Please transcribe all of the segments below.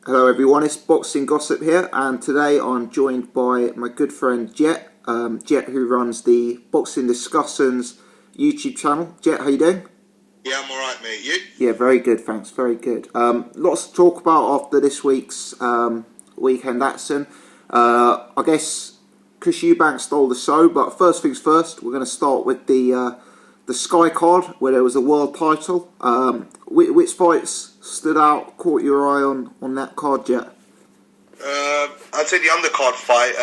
Hello everyone, it's Boxing Gossip here, and today I'm joined by my good friend Jet, Jet who runs the Boxing Discussions YouTube channel. Jet, how you doing? Yeah, I'm alright, mate. You? Yeah, very good, thanks, very good. Lots to talk about after this week's weekend action. I guess Chris Eubank stole the show, but first things first, we're going to start with the Sky card where there was a world title. Which fights stood out, caught your eye on that card, Jet? I'd say the undercard fight.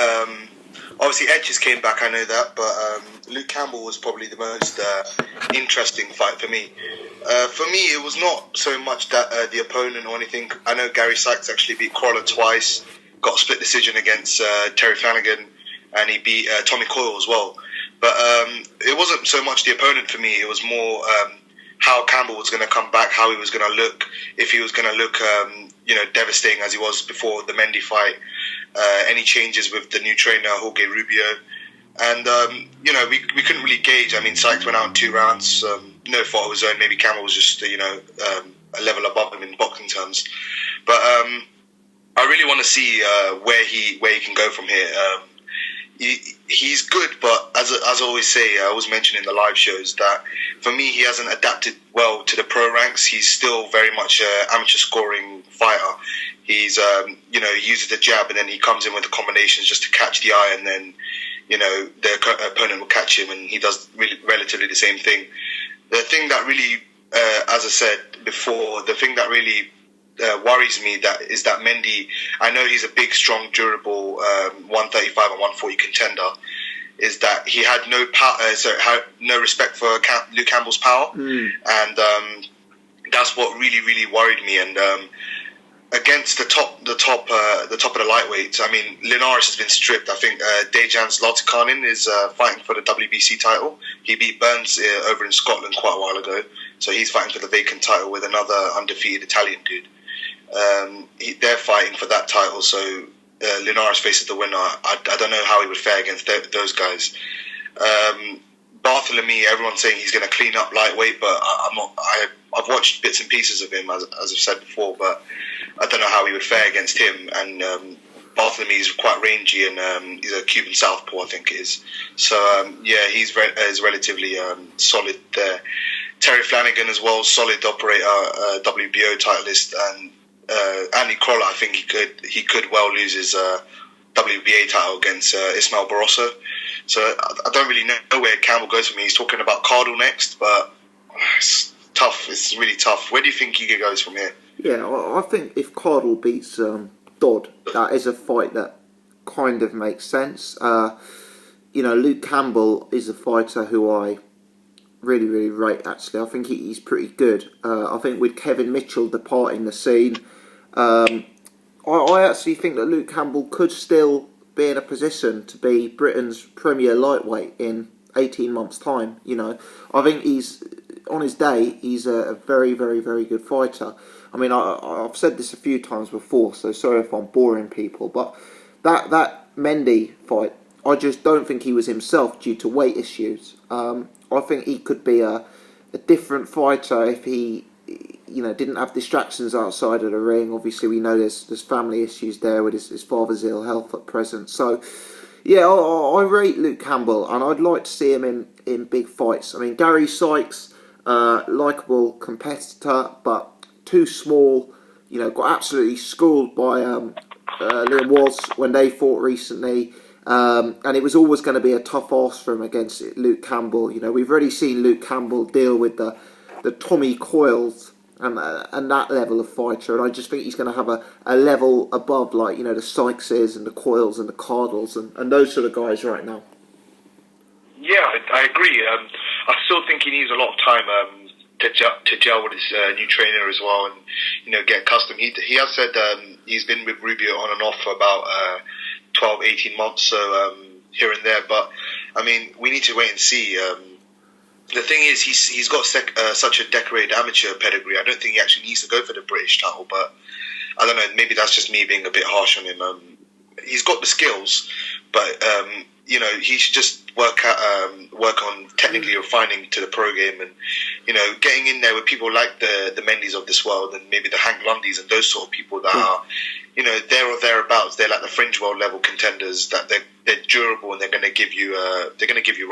Obviously, Edges came back, I know that, but Luke Campbell was probably the most interesting fight for me. For me, it was not so much that the opponent or anything. I know Gary Sykes actually beat Crawler twice, got a split decision against Terry Flanagan, and he beat Tommy Coyle as well. But it wasn't so much the opponent for me. It was more how Campbell was going to come back, how he was going to look, if he was going to look, devastating as he was before the Mendy fight. Any changes with the new trainer, Jorge Rubio. And, we couldn't really gauge. I mean, Sykes went out in 2 rounds. No fault of his own. Maybe Campbell was just, a level above him in boxing terms. But I really want to see where he can go from here. He's good, but as I always say, I always mention in the live shows that for me, he hasn't adapted well to the pro ranks. He's still very much an amateur scoring fighter. He's, he uses the jab and then he comes in with the combinations just to catch the eye, and then, the opponent will catch him, and he does really relatively the same thing. The thing that really, as I said before, the thing that really worries me is that Mendy, I know he's a big, strong, durable 135 and 140 contender, is that he had no power, had no respect for Luke Campbell's power, and that's what really, really worried me. And against the top of the lightweights, I mean, Linares has been stripped. I think Dejan Zlotikanin is fighting for the WBC title. He beat Burns over in Scotland quite a while ago, so he's fighting for the vacant title with another undefeated Italian dude. They're fighting for that title, so Linares faces the winner. I don't know how he would fare against those guys. Bartholomew, everyone's saying he's going to clean up lightweight, but I'm not. I've watched bits and pieces of him, as I've said before, but I don't know how he would fare against him. And Bartholomew is quite rangy, and he's a Cuban southpaw, I think it is. So he's relatively solid there. Terry Flanagan as well, solid operator, WBO titleist, and Andy Crawler, I think he could well lose his WBA title against Ismael Barroso. So I don't really know where Campbell goes for me. He's talking about Cardle next, but it's tough. It's really tough. Where do you think he goes from here? Yeah, I think if Cardle beats Dodd, that is a fight that kind of makes sense. Luke Campbell is a fighter who I really, really rate, actually. I think he's pretty good. I think with Kevin Mitchell departing the scene, I actually think that Luke Campbell could still be in a position to be Britain's premier lightweight in 18 months' time. I think he's, on his day, he's a very, very, very good fighter. I mean, I've said this a few times before, so sorry if I'm boring people, but that Mendy fight, I just don't think he was himself due to weight issues. I think he could be a different fighter if he, didn't have distractions outside of the ring. Obviously, we know there's family issues there with his father's ill health at present. So, yeah, I rate Luke Campbell, and I'd like to see him in big fights. I mean, Gary Sykes, likeable competitor, but too small. Got absolutely schooled by Liam Walsh when they fought recently. And it was always going to be a tough ask for him against Luke Campbell. We've already seen Luke Campbell deal with the Tommy Coyles and that level of fighter, and I just think he's going to have a level above, like, the Sykeses and the Coyles and the Cardles and those sort of guys right now. Yeah, I agree. I still think he needs a lot of time to gel with his new trainer as well, and get accustomed. He has said he's been with Rubio on and off for about 12, 18 months, so here and there. But I mean, we need to wait and see. The thing is, he's got such a decorated amateur pedigree. I don't think he actually needs to go for the British title, but I don't know, maybe that's just me being a bit harsh on him. He's got the skills, but he should just work on technically refining to the pro game, and getting in there with people like the Mendys of this world, and maybe the Hank Lundys and those sort of people that are there or thereabouts. They're like the fringe world level contenders, that they're durable, and they're going to give you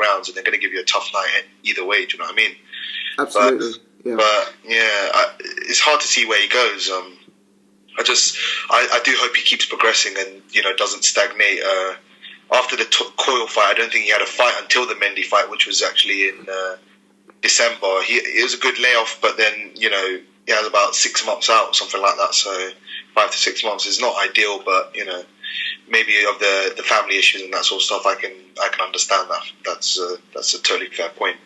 rounds, and they're going to give you a tough night either way. Do you know what I mean? Absolutely. But it's hard to see where he goes. I do hope he keeps progressing and doesn't stagnate. After the Coyle fight, I don't think he had a fight until the Mendy fight, which was actually in December. It was a good layoff, but then he has about 6 months out, something like that. So 5 to 6 months is not ideal, but maybe of the family issues and that sort of stuff, I can understand that. That's a totally fair point.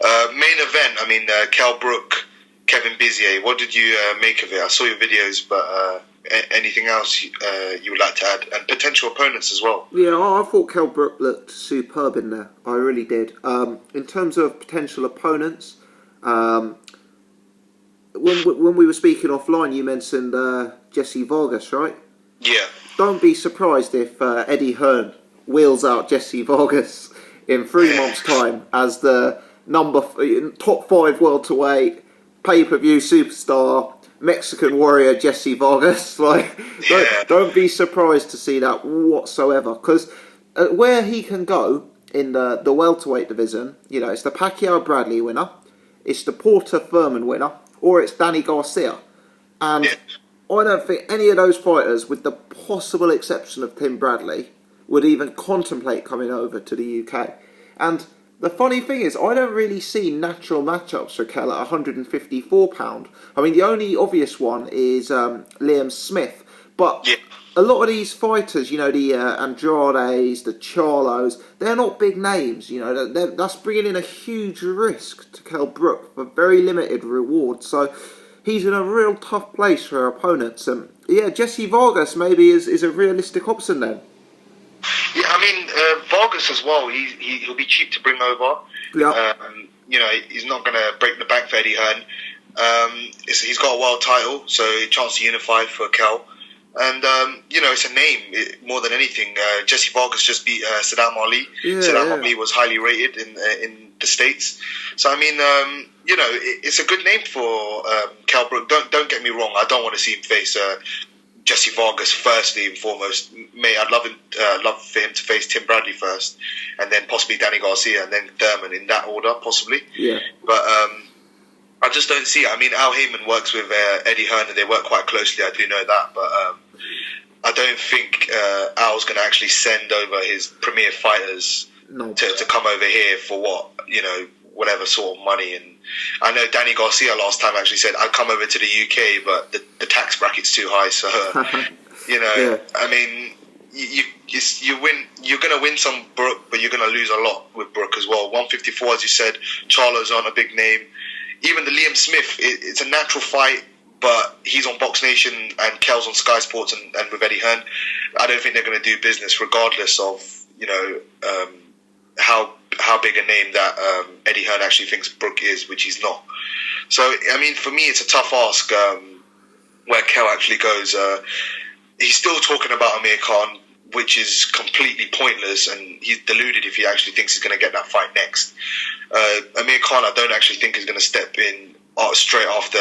Main event, I mean, Kell Brook, Kevin Bizier. What did you make of it? I saw your videos, but anything else you would like to add? And potential opponents as well. Yeah, I thought Kell Brook looked superb in there. I really did. In terms of potential opponents, when we were speaking offline, you mentioned Jesse Vargas, right? Yeah. Don't be surprised if Eddie Hearn wheels out Jesse Vargas in 3 months' time as the top 5 welterweight pay-per-view superstar Mexican warrior Jesse Vargas. Don't be surprised to see that whatsoever, because where he can go in the welterweight division, it's the Pacquiao Bradley winner, it's the Porter Thurman winner, or it's Danny Garcia, and I don't think any of those fighters, with the possible exception of Tim Bradley, would even contemplate coming over to the UK. And the funny thing is, I don't really see natural matchups for Kell at £154. I mean, the only obvious one is Liam Smith. But a lot of these fighters, the Andrades, the Charlos, they're not big names. That's bringing in a huge risk to Kell Brook for very limited reward. So he's in a real tough place for opponents. And Jesse Vargas maybe is a realistic option then. Yeah, I mean, Vargas as well, he'll be cheap to bring over. Yeah. He's not going to break the bank for Eddie Hearn. He's got a world title, so a chance to unify for Kell. And, it's a name more than anything. Jesse Vargas just beat Saddam Ali. Saddam Ali was highly rated in the States. So, I mean, it's a good name for Kell Brook. Don't get me wrong, I don't want to see him face Jesse Vargas firstly and foremost. I'd love for him to face Tim Bradley first, and then possibly Danny Garcia, and then Thurman in that order, possibly. Yeah. But I just don't see it. I mean, Al Heyman works with Eddie Hearn, and they work quite closely. I do know that, but I don't think Al's going to actually send over his premier fighters to come over here for whatever sort of money. And I know Danny Garcia last time actually said, I'd come over to the UK, but the tax bracket's too high. So, I mean, you win. You're going to win some Brook, but you're going to lose a lot with Brook as well. 154, as you said, Charlo's aren't a big name. Even the Liam Smith, it's a natural fight, but he's on Box Nation and Kell's on Sky Sports and with Eddie Hearn. I don't think they're going to do business regardless of, how big a name that Eddie Hearn actually thinks Brook is, which he's not. So, I mean, for me, it's a tough ask where Kell actually goes. He's still talking about Amir Khan, which is completely pointless, and he's deluded if he actually thinks he's going to get that fight next. Amir Khan, I don't actually think is going to step in straight after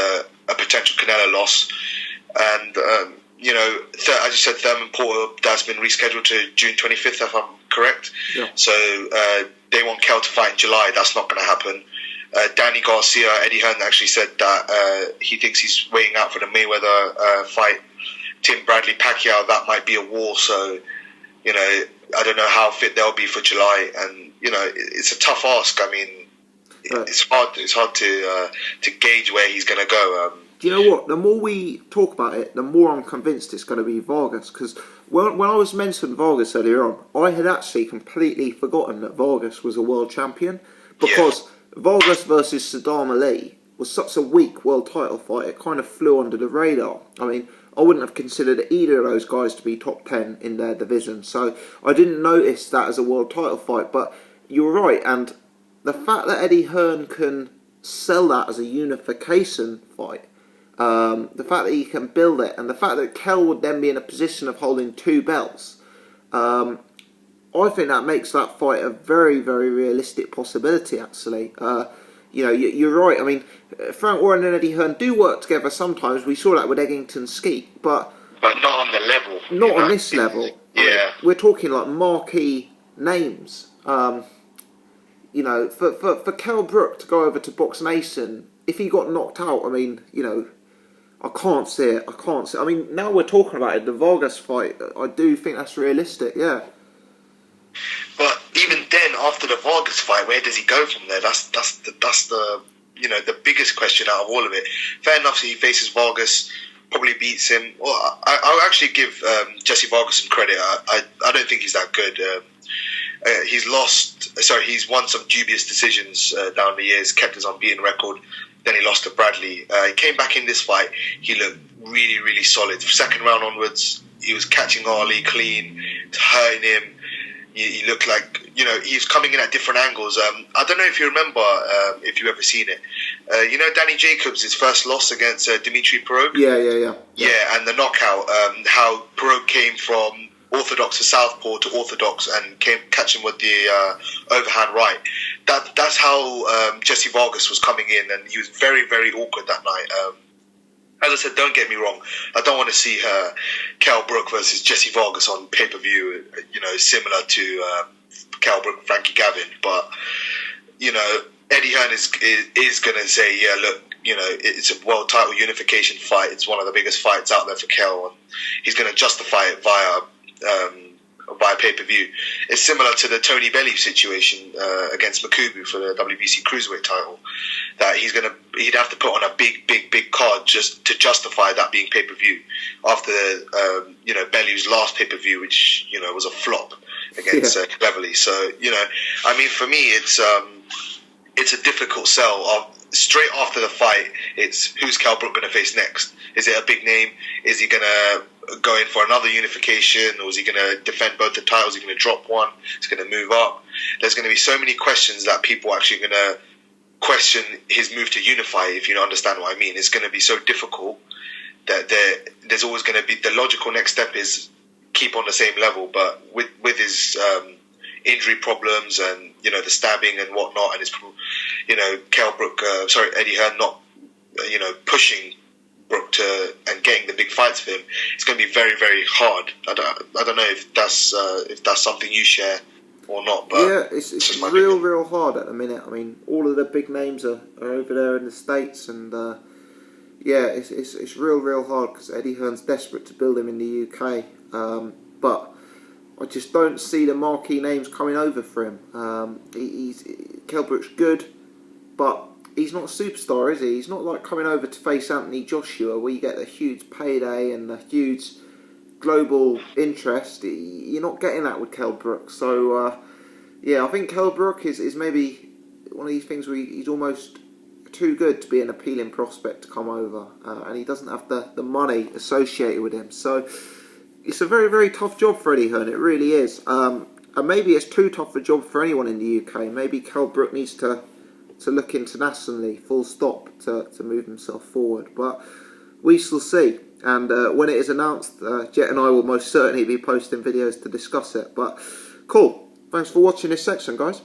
a potential Canelo loss. And, as you said, Thurman Porter, that's been rescheduled to June 25th, if I'm correct. Yeah. So they want Kell to fight in July. That's not going to happen. Danny Garcia, Eddie Hearn actually said that he thinks he's waiting out for the Mayweather fight. Tim Bradley, Pacquiao, that might be a war. So, I don't know how fit they'll be for July. And, it's a tough ask. I mean, it's hard to gauge where he's going to go. Do you know what? The more we talk about it, the more I'm convinced it's going to be Vargas. Because when I was mentioning Vargas earlier on, I had actually completely forgotten that Vargas was a world champion. Because Vargas versus Saddam Ali was such a weak world title fight, it kind of flew under the radar. I mean, I wouldn't have considered either of those guys to be top 10 in their division. So I didn't notice that as a world title fight. But you're right. And the fact that Eddie Hearn can sell that as a unification fight, the fact that he can build it, and the fact that Kell would then be in a position of holding 2 belts, I think that makes that fight a very, very realistic possibility, actually. You're right. I mean, Frank Warren and Eddie Hearn do work together sometimes. We saw that with Eggington Skeet, but not on the level. Not on this level. Yeah. We're talking like marquee names. For Kell Brook to go over to Box Mason, if he got knocked out, I mean, I can't see it. I mean, now we're talking about it, the Vargas fight. I do think that's realistic. Yeah. But even then, after the Vargas fight, where does he go from there? That's the the biggest question out of all of it. Fair enough, he faces Vargas, probably beats him. Well, I'll actually give Jesse Vargas some credit. I don't think he's that good. He's won some dubious decisions down the years, kept his unbeaten record. Then he lost to Bradley. He came back in this fight. He looked really, really solid. Second round onwards, he was catching Ali clean, hurting him. He looked like, he was coming in at different angles. I don't know if you remember, if you've ever seen it. Danny Jacobs, his first loss against Dimitri Pirog? Yeah. Yeah, and the knockout, how Pirog came from orthodox to southpaw to orthodox and came catching with the overhand right. That's how Jesse Vargas was coming in, and he was very, very awkward that night. As I said, don't get me wrong. I don't want to see Kell Brook versus Jesse Vargas on pay-per-view, similar to Kell Brook and Frankie Gavin. But, Eddie Hearn is going to say, yeah, look, it's a world title unification fight. It's one of the biggest fights out there for Kell. And he's going to justify it via pay-per-view. It's similar to the Tony Bellew situation against Makubu for the WBC Cruiserweight title, that he'd have to put on a big card just to justify that being pay-per-view after Bellew's last pay-per-view, which was a flop against Cleverly. So for me it's a difficult sell. Straight after the fight, it's who's Kell Brook going to face next? Is it a big name? Is he going to go in for another unification, or is he going to defend both the titles? Is he going to drop one? Is he going to move up? There's going to be so many questions that people are actually going to question his move to unify, if you don't understand what I mean. It's going to be so difficult that there's always going to be, the logical next step is keep on the same level, but with his injury problems and the stabbing and whatnot, and his Kell Brook, Eddie Hearn not pushing Brook and getting the big fights for him, it's going to be very, very hard. I don't know if that's something you share or not, but yeah, it's real hard at the minute. I mean, all of the big names are over there in the States, and it's real hard because Eddie Hearn's desperate to build him in the UK, but I just don't see the marquee names coming over for him. Kell Brook's good, but he's not a superstar, is he? He's not like coming over to face Anthony Joshua, where you get a huge payday and a huge global interest. You're not getting that with Kell Brook. So, I think Kell Brook is maybe one of these things where he's almost too good to be an appealing prospect to come over, and he doesn't have the money associated with him. So it's a very, very tough job for Eddie Hearn. It really is. And maybe it's too tough a job for anyone in the UK. Maybe Kell Brook needs to look internationally, full stop, to move himself forward. But we shall see. And when it is announced, Jet and I will most certainly be posting videos to discuss it. But cool. Thanks for watching this section, guys.